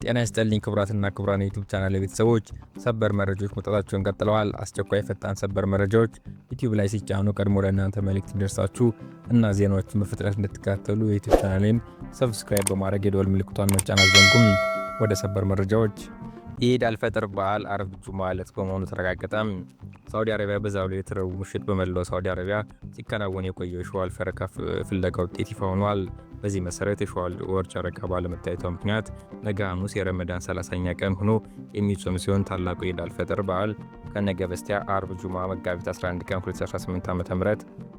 ጤና ይስጥልኝ ክቡራትና ክቡራን የዩቲዩብ ቻናል ቤተሰቦች፣ ሰበር መረጃዎች መውጣታቸውን ቀጥለዋል። አስቸኳይ ፈጣን ሰበር መረጃዎች ዩቲዩብ ላይ ሲጫኑ ቀድሞ ለእናንተ መልእክት እንዲደርሳችሁ እና ዜናዎችን በፍጥነት እንድትከታተሉ የዩቲዩብ ቻናሌን ሰብስክራይብ በማድረግ የደወል ምልክቷን መጫን አትዘንጉም። ወደ ሰበር መረጃዎች። የኢድ አልፈጥር በዓል አርብ ጁማ ዕለት በመሆኑ ተረጋገጠ። ሳውዲ አረቢያ በዛሬው ዕለት ረቡዕ ምሽት በመላው ሳውዲ አረቢያ ሲከናወን የቆየው የሸዋል ፈረቃ ፍለጋ ውጤት ይፋ ሆኗል። በዚህ መሰረት የሸዋል ወር ጨረቃ ባለመታየቷ ምክንያት ነገ ሐሙስ የረመዳን 30ኛ ቀን ሆኖ የሚጾም ሲሆን ታላቁ የኢድ አልፈጥር በዓል ከነገ በስቲያ አርብ ጁማ መጋቢት 11 ቀን 2018 ዓ.ም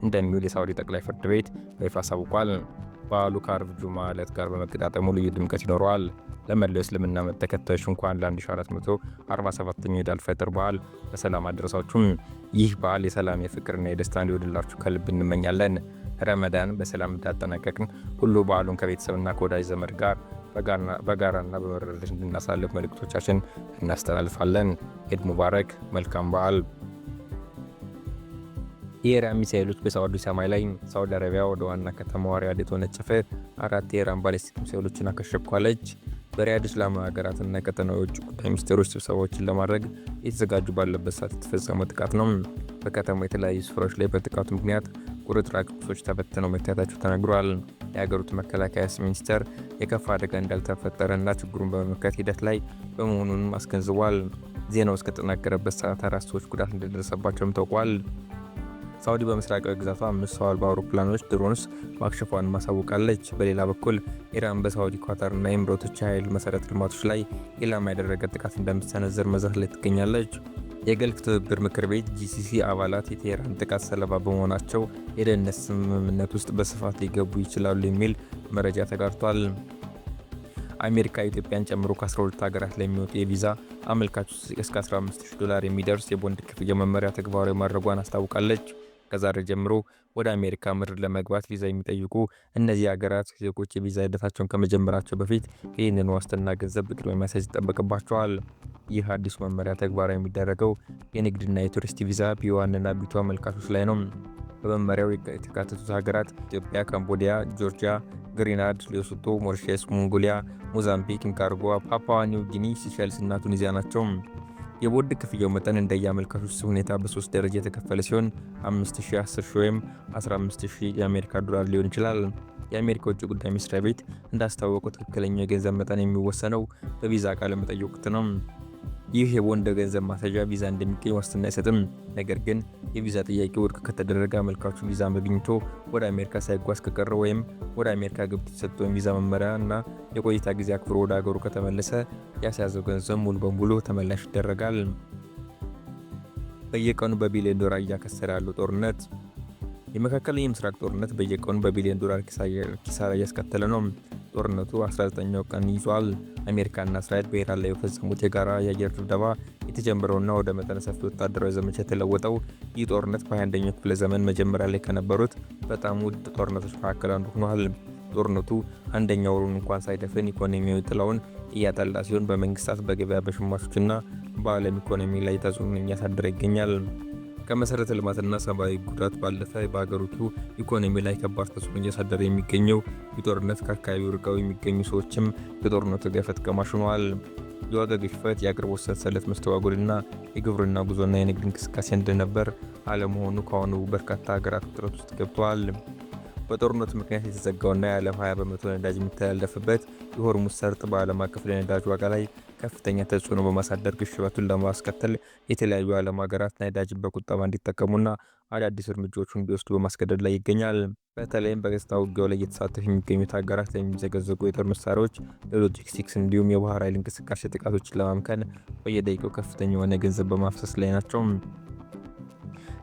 እንደሚውል የሳውዲ ጠቅላይ ፍርድ ቤት በይፋ አሳውቋል። በዓሉ ከአርብ ጁማ ዕለት ጋር በመገጣጠሙ ልዩ ድምቀት ይኖረዋል። ለመላው እስልምና እምነት ተከታዮች እንኳን ለ1447ኛው የኢድ አልፈጥር በዓል በሰላም አደረሳችሁ። ይህ በዓል የሰላም የፍቅርና የደስታ እንዲሆንላችሁ ከልብ እንመኛለን። ረመዳን በሰላም እንዳጠናቀቅን ሁሉ በዓሉን ከቤተሰብና ከወዳጅ ዘመድ ጋር በጋራና በመረዳዳት እንድናሳልፍ መልእክቶቻችን እናስተላልፋለን። ኢድ ሙባረክ፣ መልካም በዓል። የኢራን ሚሳኤሎች በሳዑዲ ሰማይ ላይ። ሳዑዲ አረቢያ ወደ ዋና ከተማዋ ሪያድ የተወነጨፈ 4 የኢራን ባሊስቲክ ሚሳኤሎችን አከሸፏለች። በሪያድ እስላማዊ ሀገራትና ቀጠናዊ የውጭ ጉዳይ ሚኒስቴሮች ስብሰባዎችን ለማድረግ የተዘጋጁ ባለበት ሰዓት የተፈጸመው ጥቃት ነው። በከተማው የተለያዩ ስፍራዎች ላይ በጥቃቱ ምክንያት ቁርጥራጭ ቁሶች ተበትነው መታየታቸው ተነግሯል። የሀገሪቱ መከላከያ ሚኒስቴር የከፋ አደጋ እንዳልተፈጠረና ችግሩን በመመከት ሂደት ላይ በመሆኑን አስገንዝቧል። ዜናው እስከተጠናቀረበት ሰዓት 4 ሰዎች ጉዳት እንደደረሰባቸውም ታውቋል። ሳውዲ በምስራቃዊ ግዛቷ 5 ሰው አልባ አውሮፕላኖች ድሮንስ ማክሸፏን ማሳውቃለች። በሌላ በኩል ኢራን በሳውዲ ኳታርና ኤምሬቶች የኃይል መሰረተ ልማቶች ላይ ኢላማ ያደረገ ጥቃት እንደምትሰነዝር መዛት ላይ ትገኛለች። የገልፍ ትብብር ምክር ቤት ጂሲሲ አባላት የቴህራን ጥቃት ሰለባ በመሆናቸው የደህንነት ስምምነት ውስጥ በስፋት ሊገቡ ይችላሉ የሚል መረጃ ተጋርቷል። አሜሪካ ኢትዮጵያን ጨምሮ ከ12 ሀገራት ላይ የሚወጡ የቪዛ አመልካቾች እስከ $15,000 የሚደርስ የቦንድ ክፍያ መመሪያ ተግባራዊ ማድረጓን አስታውቃለች። ከዛሬ ጀምሮ ወደ አሜሪካ ምድር ለመግባት ቪዛ የሚጠይቁ እነዚህ ሀገራት ዜጎች የቪዛ ሂደታቸውን ከመጀመራቸው በፊት ይህንን ዋስትና ገንዘብ በቅድሚያ ማስያዝ ይጠበቅባቸዋል። ይህ አዲሱ መመሪያ ተግባራዊ የሚደረገው የንግድና የቱሪስት ቪዛ ቢ1 እና ቢ2 አመልካቾች ላይ ነው። በመመሪያው የተካተቱት ሀገራት ኢትዮጵያ፣ ካምቦዲያ፣ ጆርጂያ፣ ግሪናድ፣ ሌሶቶ፣ ሞሪሸስ፣ ሞንጎሊያ፣ ሞዛምቢክ፣ ኒካራጓ፣ ፓፑዋ ኒው ጊኒ፣ ሲሸልስ እና ቱኒዚያ ናቸው። የቦንድ ክፍያው መጠን እንደየአመልካቾች ሁኔታ በ3 ደረጃ የተከፈለ ሲሆን 5,000፣ 10,000 ወይም 15,000 የአሜሪካ ዶላር ሊሆን ይችላል። የአሜሪካ ውጭ ጉዳይ መስሪያ ቤት እንዳስታወቀው ትክክለኛው የገንዘብ መጠን የሚወሰነው በቪዛ ቃለ መጠይቅ ወቅት ነው። ይህ የቦንድ ገንዘብ ማስያዣ ቪዛ እንደሚገኝ ዋስትና አይሰጥም። ነገር ግን የቪዛ ጥያቄ ውድቅ ከተደረገ አመልካቹ ቪዛ አግኝቶ ወደ አሜሪካ ሳይጓዝ ከቀረ ወይም ወደ አሜሪካ ገብቶ የተሰጠውን ቪዛ መመሪያ እና የቆይታ ጊዜ አክብሮ ወደ ሀገሩ ከተመለሰ ያስያዘው ገንዘብ ሙሉ በሙሉ ተመላሽ ይደረጋል። በየቀኑ በቢሊዮን ዶላር እያከሰረ ያለው ጦርነት። የመካከለኛው ምስራቅ ጦርነት በየቀኑ በቢሊዮን ዶላር ኪሳራ እያስከተለ ነው። ጦርነቱ 19ኛው ቀን ይዟል። አሜሪካና እስራኤል በኢራን ላይ የፈጸሙት የጋራ የአየር ድብደባ የተጀመረውና ወደ መጠነ ሰፊ ወታደራዊ ዘመቻ የተለወጠው ይህ ጦርነት በ21ኛው ክፍለ ዘመን መጀመሪያ ላይ ከነበሩት በጣም ውድ ጦርነቶች መካከል አንዱ ሆኗል። ጦርነቱ አንደኛ ወሩን እንኳን ሳይደፍን ኢኮኖሚያዊ ጥላውን እያጠላ ሲሆን በመንግስታት፣ በገበያ፣ በሸማቾችና በዓለም ኢኮኖሚ ላይ ተጽዕኖ እያሳደረ ይገኛል። ከመሰረተ ልማትና ሰብአዊ ጉዳት ባለፈ በሀገሪቱ ኢኮኖሚ ላይ ከባድ ተጽዕኖ እያሳደረ የሚገኘው የጦርነት ከአካባቢው ርቀው የሚገኙ ሰዎችም የጦርነቱ ገፈት ቀማሽ ሆነዋል። የዋጋ ግሽበት፣ የአቅርቦት ሰንሰለት መስተጓጎልና የግብርና ጉዞና የንግድ እንቅስቃሴ እንደነበር አለመሆኑ ከሆኑ በርካታ ሀገራት ውጥረት ውስጥ ገብተዋል። በጦርነቱ ምክንያት የተዘጋውና የዓለም 20% ነዳጅ የሚተላለፍበት የሆርሙዝ ሰርጥ በዓለም አቀፍ የነዳጅ ዋጋ ላይ ከፍተኛ ተጽዕኖ በማሳደር ግሽበቱን ለማስከተል የተለያዩ ዓለም ሀገራት ነዳጅን በቁጠባ እንዲጠቀሙና አዳዲስ እርምጃዎችን እንዲወስዱ በማስገደድ ላይ ይገኛል። በተለይም በገጽታ ውጊያው ላይ እየተሳተፉ የሚገኙት ሀገራት የሚዘገዘጉ የጦር መሳሪያዎች፣ የሎጂስቲክስ እንዲሁም የባህር ኃይል እንቅስቃሴ ጥቃቶችን ለማምከን በየደቂቃው ከፍተኛ የሆነ ገንዘብ በማፍሰስ ላይ ናቸው።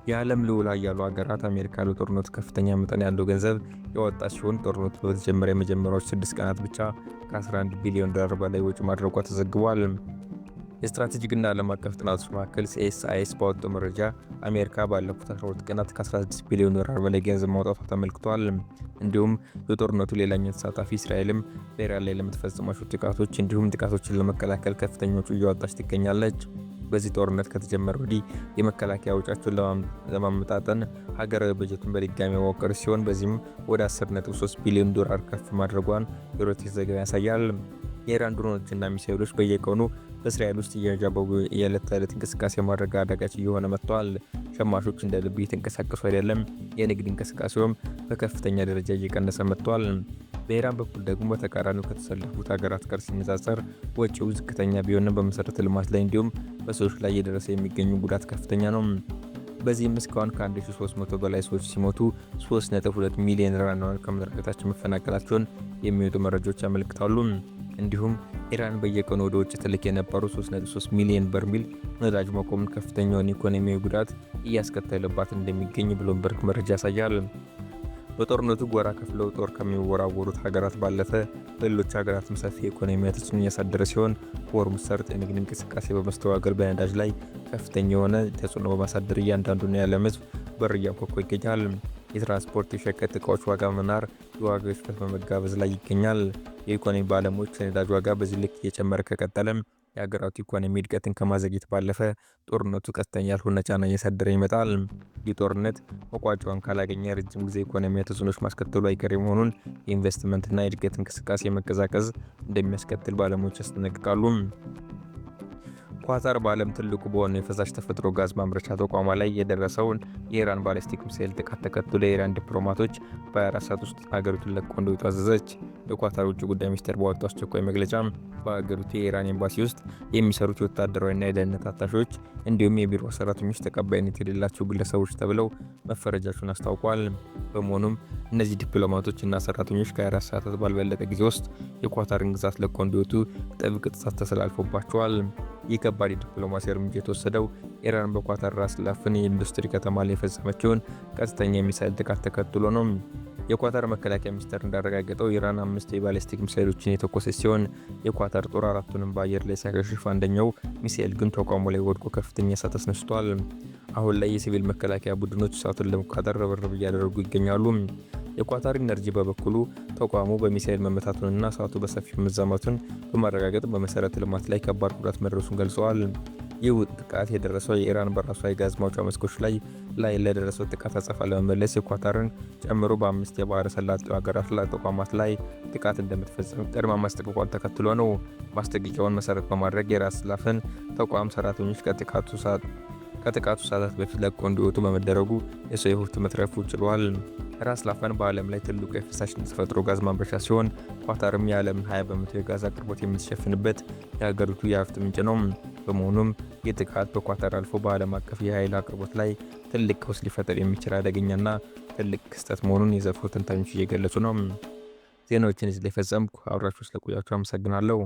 የዓለም ልዑል ኃያሉ ሀገራት አሜሪካ ለጦርነቱ ከፍተኛ መጠን ያለው ገንዘብ ያወጣች ሲሆን ጦርነቱ በተጀመረ የመጀመሪያዎቹ 6 ቀናት ብቻ ከ11 ቢሊዮን ዶላር በላይ ወጪ ማድረጓ ተዘግቧል። የስትራቴጂክና ዓለም አቀፍ ጥናቶች ማዕከል CSIS ባወጣው መረጃ አሜሪካ ባለፉት 12 ቀናት ከ16 ቢሊዮን ዶላር በላይ ገንዘብ ማውጣቷ ተመልክቷል። እንዲሁም የጦርነቱ ሌላኛው ተሳታፊ እስራኤልም በኢራን ላይ ለምትፈጽማቸው ጥቃቶች እንዲሁም ጥቃቶችን ለመከላከል ከፍተኛ ወጪ እያወጣች ትገኛለች። በዚህ ጦርነት ከተጀመረ ወዲህ የመከላከያ ወጪያቸውን ለማመጣጠን ሀገራዊ በጀቱን በድጋሚ መዋቅር ሲሆን በዚህም ወደ 10.3 ቢሊዮን ዶላር ከፍ ማድረጓን የሮይተርስ ዘገባ ያሳያል። የኢራን ድሮኖችና ሚሳኤሎች በየቀኑ በእስራኤል ውስጥ እያንዣበቡ የዕለት ተዕለት እንቅስቃሴ ማድረግ አዳጋች እየሆነ መጥተዋል። ሸማቾች እንደ ልብ እየተንቀሳቀሱ አይደለም። የንግድ እንቅስቃሴውም በከፍተኛ ደረጃ እየቀነሰ መጥቷል። በኢራን በኩል ደግሞ በተቃራኒው ከተሰለፉት ሀገራት ጋር ሲነጻጸር ወጪው ዝቅተኛ ቢሆንም በመሰረተ ልማት ላይ እንዲሁም በሰዎች ላይ እየደረሰ የሚገኙ ጉዳት ከፍተኛ ነው። በዚህም እስካሁን ከ1300 በላይ ሰዎች ሲሞቱ 3.2 ሚሊዮን ኢራናውያን ከመኖሪያ መፈናቀላቸውን የሚወጡ መረጃዎች ያመለክታሉ። እንዲሁም ኢራን በየቀኑ ወደ ውጭ ትልክ የነበሩ 3.3 ሚሊዮን በርሜል ነዳጅ መቆምን ከፍተኛውን ኢኮኖሚያዊ ጉዳት እያስከተለባት እንደሚገኝ ብሉምበርግ መረጃ ያሳያል። በጦርነቱ ጎራ ከፍለው ጦር ከሚወራወሩት ሀገራት ባለፈ በሌሎች ሀገራትም ሰፊ ኢኮኖሚያዊ ተጽዕኖ እያሳደረ ሲሆን በሆርሙዝ ሰርጥ የንግድ እንቅስቃሴ በመስተዋገል በነዳጅ ላይ ከፍተኛ የሆነ ተጽዕኖ በማሳደር እያንዳንዱን የዓለም ሕዝብ በር እያንኳኳ ይገኛል። የትራንስፖርት የሸቀጥ እቃዎች ዋጋ መናር የዋጋ ግሽበት በመጋበዝ ላይ ይገኛል። የኢኮኖሚ ባለሙያዎች የነዳጅ ዋጋ በዚህ ልክ እየጨመረ ከቀጠለም የሀገራቱ ኢኮኖሚ እድገትን ከማዘግየት ባለፈ ጦርነቱ ቀጥተኛ ያልሆነ ጫና እያሳደረ ይመጣል። ይህ ጦርነት መቋጫውን ካላገኘ ረጅም ጊዜ ኢኮኖሚያዊ ተጽዕኖች ማስከተሉ አይቀሬ መሆኑን የኢንቨስትመንትና የእድገት እንቅስቃሴ መቀዛቀዝ እንደሚያስከትል ባለሙያዎች ያስጠነቅቃሉ። ኳታር በዓለም ትልቁ በሆነው የፈሳሽ ተፈጥሮ ጋዝ ማምረቻ ተቋሟ ላይ የደረሰውን የኢራን ባሊስቲክ ሚሳኤል ጥቃት ተከትሎ የኢራን ዲፕሎማቶች በ24 ሰዓት ውስጥ ሀገሪቱን ለቀው እንዲወጡ አዘዘች። የኳታር ውጭ ጉዳይ ሚኒስቴር ባወጣው አስቸኳይ መግለጫ በሀገሪቱ የኢራን ኤምባሲ ውስጥ የሚሰሩት የወታደራዊና የደህንነት አታሾች እንዲሁም የቢሮ ሰራተኞች ተቀባይነት የሌላቸው ግለሰቦች ተብለው መፈረጃቸውን አስታውቋል። በመሆኑም እነዚህ ዲፕሎማቶች እና ሰራተኞች ከ24 ሰዓታት ባልበለጠ ጊዜ ውስጥ የኳታርን ግዛት ለቀው እንዲወጡ ጥብቅ ትዕዛዝ ተላልፎባቸዋል። ይህ ከባድ የዲፕሎማሲ እርምጃ የተወሰደው ኢራን በኳታር ራስ ላፍን የኢንዱስትሪ ከተማ ላይ የፈጸመችውን ቀጥተኛ የሚሳኤል ጥቃት ተከትሎ ነው። የኳታር መከላከያ ሚኒስቴር እንዳረጋገጠው ኢራን 5 የባሊስቲክ ሚሳኤሎችን የተኮሰች ሲሆን የኳታር ጦር 4ቱንም በአየር ላይ ሲያከሽፍ አንደኛው ሚሳኤል ግን ተቋሙ ላይ ወድቆ ከፍተኛ እሳት አስነስቷል። አሁን ላይ የሲቪል መከላከያ ቡድኖች እሳቱን ለመቆጣጠር ርብርብ እያደረጉ ይገኛሉ። የኳታር ኢነርጂ በበኩሉ ተቋሙ በሚሳኤል መመታቱንና እሳቱ በሰፊው መዛመቱን በማረጋገጥ በመሰረተ ልማት ላይ ከባድ ጉዳት መድረሱን ገልጸዋል። ይህ ጥቃት የደረሰው የኢራን በራሷ የጋዝ ማውጫ መስኮች ላይ ለደረሰው ጥቃት አጸፋ ለመመለስ የኳታርን ጨምሮ በ5 የባህረ ሰላጤው ሀገራት ላይ ተቋማት ላይ ጥቃት እንደምትፈጽም ቀድማ ማስጠንቀቋን ተከትሎ ነው። ማስጠንቀቂያውን መሰረት በማድረግ የራስ ላፍን ተቋም ሰራተኞች ከጥቃቱ ሰዓታት በፊት ለቀው እንዲወጡ በመደረጉ የሰው ሕይወት መትረፉ ችሏል። ራስ ላፋን በዓለም ላይ ትልቁ የፈሳሽ ተፈጥሮ ጋዝ ማምረቻ ሲሆን ኳታርም የዓለምን 20% የጋዝ አቅርቦት የምትሸፍንበት የሀገሪቱ የሀብት ምንጭ ነው። በመሆኑም ይህ ጥቃት በኳታር አልፎ በዓለም አቀፍ የኃይል አቅርቦት ላይ ትልቅ ቀውስ ሊፈጠር የሚችል አደገኛና ትልቅ ክስተት መሆኑን የዘርፉ ተንታኞች እየገለጹ ነው። ዜናዎችን እዚህ ላይ ፈጸምኩ። አብራችሁ ስለቆያችሁ አመሰግናለሁ።